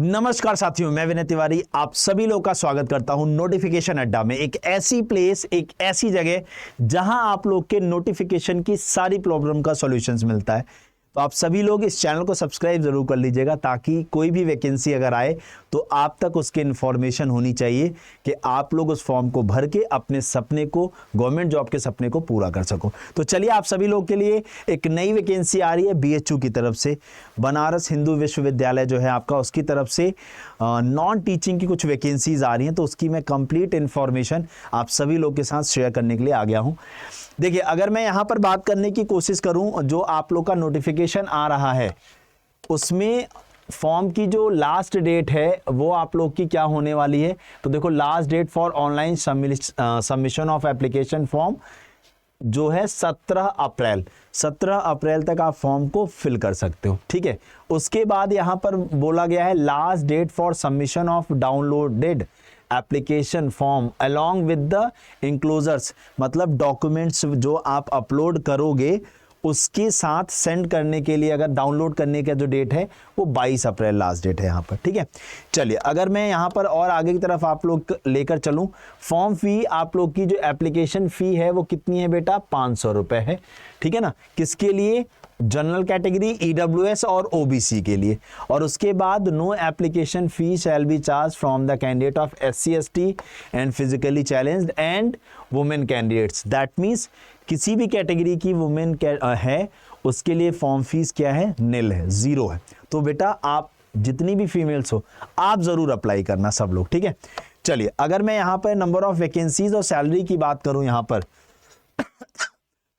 नमस्कार साथियों, मैं विनय तिवारी आप सभी लोग का स्वागत करता हूं नोटिफिकेशन अड्डा में। एक ऐसी प्लेस, एक ऐसी जगह जहां आप लोग के नोटिफिकेशन की सारी प्रॉब्लम का सॉल्यूशंस मिलता है। तो आप सभी लोग इस चैनल को सब्सक्राइब जरूर कर लीजिएगा ताकि कोई भी वैकेंसी अगर आए तो आप तक उसकी इन्फॉर्मेशन होनी चाहिए कि आप लोग उस फॉर्म को भर के अपने सपने को, गवर्नमेंट जॉब के सपने को पूरा कर सको। तो चलिए, आप सभी लोग के लिए एक नई वैकेंसी आ रही है बीएचयू की तरफ से। बनारस हिंदू विश्वविद्यालय जो है आपका, उसकी तरफ से नॉन टीचिंग की कुछ वैकेंसीज आ रही हैं। तो उसकी मैं कंप्लीट इन्फॉर्मेशन आप सभी लोग के साथ शेयर करने के लिए आ गया हूँ। देखिए, अगर मैं यहाँ पर बात करने की कोशिश करूँ, जो आप लोग का नोटिफिकेशन आ रहा है उसमें फॉर्म की जो लास्ट डेट है वो आप लोग की क्या होने वाली है। तो देखो, last date for online submission of application form जो है 17 अप्रैल तक आप फॉर्म को फिल कर सकते हो। ठीक है, उसके बाद यहाँ पर बोला गया है last date for submission of downloaded application form along with the enclosures, मतलब डॉक्यूमेंट्स जो आप अपलोड करोगे उसके साथ सेंड करने के लिए, अगर डाउनलोड करने का जो डेट है वो 22 अप्रैल लास्ट डेट है यहाँ पर। ठीक है, चलिए, अगर मैं यहाँ पर और आगे की तरफ आप लोग लेकर चलूँ, फॉर्म फी आप लोग की जो एप्लीकेशन फ़ी है वो कितनी है बेटा, 500 रुपये है। ठीक है ना, किसके लिए, जनरल कैटेगरी, ईडब्ल्यूएस और ओबीसी के लिए। और उसके बाद no application fee shall be charge from the candidate of SC ST and physically challenged and women candidates. That means किसी भी कैटेगरी की वुमेन है उसके लिए फॉर्म फीस क्या है, निल है, जीरो है। तो बेटा आप जितनी भी फीमेल्स हो आप जरूर अप्लाई करना सब लोग। ठीक है, चलिए, अगर मैं यहाँ पर नंबर ऑफ वैकेंसीज और सैलरी की बात करूँ यहाँ पर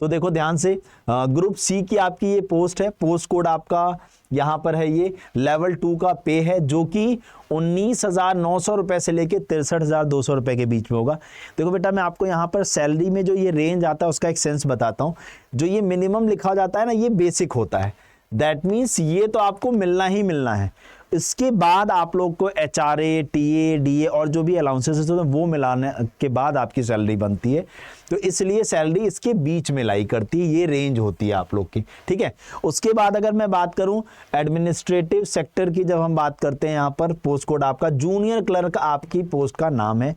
तो देखो ध्यान से, ग्रुप सी की आपकी ये पोस्ट है, पोस्ट कोड आपका यहाँ पर है, ये लेवल 2 का पे है जो कि 19,900 रुपए से लेके 63,200 रुपए के बीच में होगा। देखो बेटा, मैं आपको यहाँ पर सैलरी में जो ये रेंज आता है उसका एक सेंस बताता हूँ। जो ये मिनिमम लिखा जाता है ना, ये बेसिक होता है। दैट मीन्स ये तो आपको मिलना ही मिलना है। इसके बाद आप लोग को एचआरए, टीए, डीए और जो भी अलाउंसेस होते हैं वो मिलाने के बाद आपकी सैलरी बनती है। तो इसलिए सैलरी इसके बीच में लाई करती है, ये रेंज होती है आप लोग की। ठीक है, उसके बाद अगर मैं बात करूं एडमिनिस्ट्रेटिव सेक्टर की, जब हम बात करते हैं यहाँ पर पोस्ट कोड आपका जूनियर क्लर्क आपकी पोस्ट का नाम है,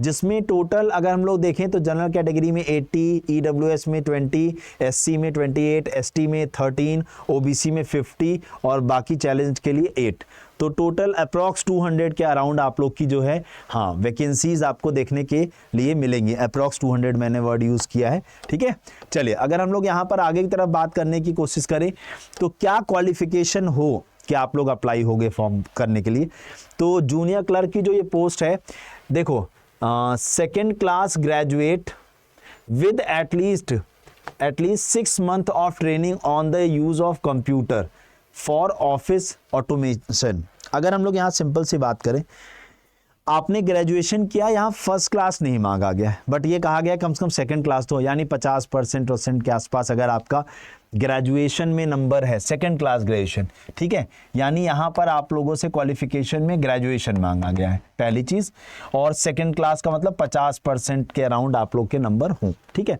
जिसमें टोटल अगर हम लोग देखें तो जनरल कैटेगरी में 80, ईडब्ल्यूएस में 20, एससी में 28, एसटी में 13, ओबीसी में 50 और बाकी चैलेंज के लिए 8। तो टोटल अप्रॉक्स 200 के अराउंड आप लोग की जो है वैकेंसीज आपको देखने के लिए मिलेंगी। अप्रॉक्स 200 मैंने वर्ड यूज़ किया है। ठीक है, चलिए, अगर हम लोग यहाँ पर आगे की तरफ बात करने की कोशिश करें तो क्या क्वालिफिकेशन हो कि आप लोग अप्लाई हो गए फॉर्म करने के लिए। तो जूनियर क्लर्क की जो ये पोस्ट है, देखो, second class graduate with at least 6 months of training on the use of computer for office automation. अगर हम लोग यहाँ सिंपल सी बात करें, आपने ग्रेजुएशन किया, यहाँ फर्स्ट क्लास नहीं मांगा गया है, बट ये कहा गया कम से कम सेकंड क्लास तो, यानी 50% के आसपास अगर आपका ग्रेजुएशन में नंबर है, सेकंड क्लास ग्रेजुएशन। ठीक है, यानी यहाँ पर आप लोगों से क्वालिफिकेशन में ग्रेजुएशन मांगा गया है, पहली चीज़। और सेकंड क्लास का मतलब 50% के अराउंड आप लोग के नंबर हों। ठीक है,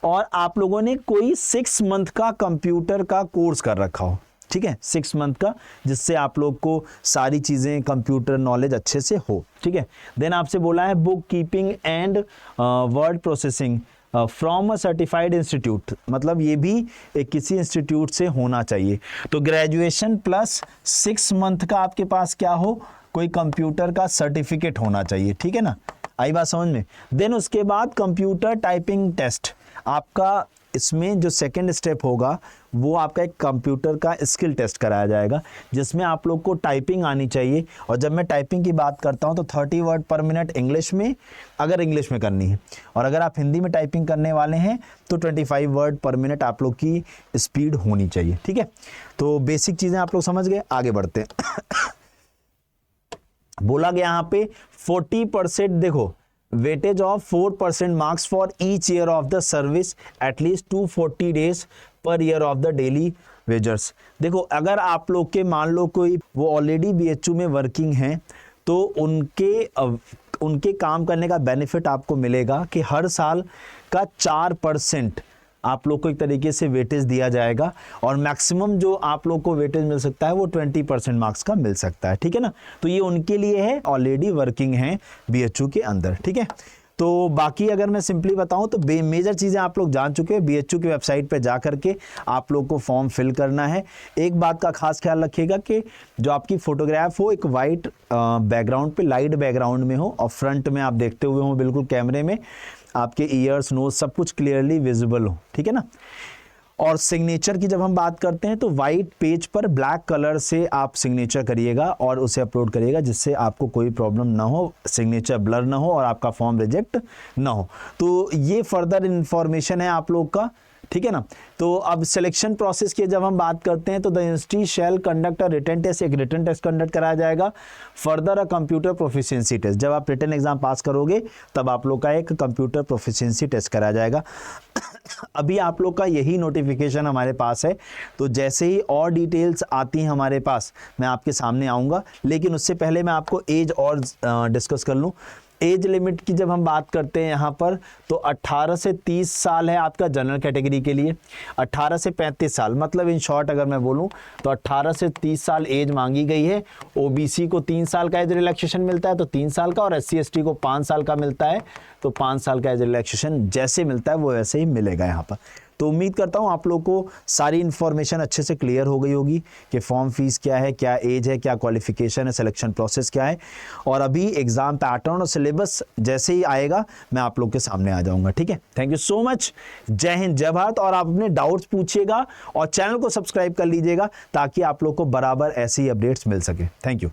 और आप लोगों ने कोई 6 month का कंप्यूटर का कोर्स कर रखा हो। ठीक है, 6 month का, जिससे आप लोग को सारी चीज़ें कंप्यूटर नॉलेज अच्छे से हो। ठीक है, देन आपसे बोला है book keeping and word processing from a certified institute, मतलब ये भी एक किसी इंस्टीट्यूट से होना चाहिए। तो ग्रेजुएशन प्लस 6 month का आपके पास क्या हो, कोई कंप्यूटर का सर्टिफिकेट होना चाहिए। ठीक है ना, आई बात समझ में। देन उसके बाद कंप्यूटर टाइपिंग टेस्ट आपका, इसमें जो सेकंड स्टेप होगा वो आपका एक कंप्यूटर का स्किल टेस्ट कराया जाएगा, जिसमें आप लोग को टाइपिंग आनी चाहिए। और जब मैं टाइपिंग की बात करता हूं तो 30 वर्ड पर मिनट इंग्लिश में, अगर इंग्लिश में करनी है, और अगर आप हिंदी में टाइपिंग करने वाले हैं तो 25 वर्ड पर मिनट आप लोग की स्पीड होनी चाहिए। ठीक है, तो बेसिक चीज़ें आप लोग समझ गए, आगे बढ़ते हैं। बोला गया यहाँ पे 40%, देखो, weightage of 4% marks for each year of the service at least 240 days per year of the daily wagers. देखो, अगर आप लोग के मान लो कोई वो ऑलरेडी बीएचयू में वर्किंग हैं तो उनके काम करने का बेनिफिट आपको मिलेगा कि हर साल का 4% आप लोग को एक तरीके से वेटेज दिया जाएगा और मैक्सिमम जो आप लोग को वेटेज मिल सकता है वो 20% मार्क्स का मिल सकता है, ठीक है ना। तो ये उनके लिए है, ऑलरेडी वर्किंग है BHU के अंदर, ठीक है। तो बाकी अगर मैं सिंपली बताऊं तो मेजर चीज़ें आप लोग जान चुके हैं। BHU की वेबसाइट पे जा करके आप लोग को फॉर्म फिल करना है। एक बात का खास ख्याल रखिएगा कि जो आपकी फोटोग्राफ हो एक वाइट बैकग्राउंड पे, लाइट बैकग्राउंड में हो और फ्रंट में आप देखते हुए हो बिल्कुल कैमरे में, आपके ईयर्स, नोज सब कुछ क्लियरली विजिबल हो, ठीक है ना। और सिग्नेचर की जब हम बात करते हैं तो वाइट पेज पर ब्लैक कलर से आप सिग्नेचर करिएगा और उसे अपलोड करिएगा, जिससे आपको कोई प्रॉब्लम ना हो, सिग्नेचर ब्लर ना हो और आपका फॉर्म रिजेक्ट ना हो। तो ये फर्दर इंफॉर्मेशन है आप लोग का, ठीक है ना। तो अब सिलेक्शन प्रोसेस की जब हम बात करते हैं तो the institute shall conduct a written test, एक रिटन टेस्ट कंडक्ट कराया जाएगा। Further a computer proficiency test, जब आप रिटन एग्जाम पास करोगे तब आप लोग का एक कंप्यूटर प्रोफिशिएंसी टेस्ट कराया जाएगा। अभी आप लोग का यही नोटिफिकेशन हमारे पास है, तो जैसे ही और डिटेल्स आती हैं हमारे पास मैं आपके सामने आऊँगा। लेकिन उससे पहले मैं आपको एज और डिस्कस कर लूँ। एज लिमिट की जब हम बात करते हैं यहाँ पर तो 18 से 30 साल है आपका जनरल कैटेगरी के लिए, 18 से 35 साल, मतलब इन शॉर्ट अगर मैं बोलूँ तो 18 से 30 साल एज मांगी गई है। ओबीसी को 3 साल का एज रिलैक्सेशन मिलता है तो 3 साल का, और SC/ST को 5 साल का मिलता है तो 5 साल का एज रिलैक्सेशन जैसे मिलता है वो वैसे ही मिलेगा यहाँ पर। तो उम्मीद करता हूँ आप लोग को सारी इन्फॉर्मेशन अच्छे से क्लियर हो गई होगी कि फॉर्म फीस क्या है, क्या एज है, क्या क्वालिफिकेशन है, सिलेक्शन प्रोसेस क्या है। और अभी एग्जाम पैटर्न और सिलेबस जैसे ही आएगा मैं आप लोग के सामने आ जाऊंगा, ठीक है। थैंक यू सो मच, जय हिंद, जय भारत। और आप अपने डाउट्स पूछिएगा और चैनल को सब्सक्राइब कर लीजिएगा ताकि आप लोग को बराबर ऐसी अपडेट्स मिल सके। Thank you.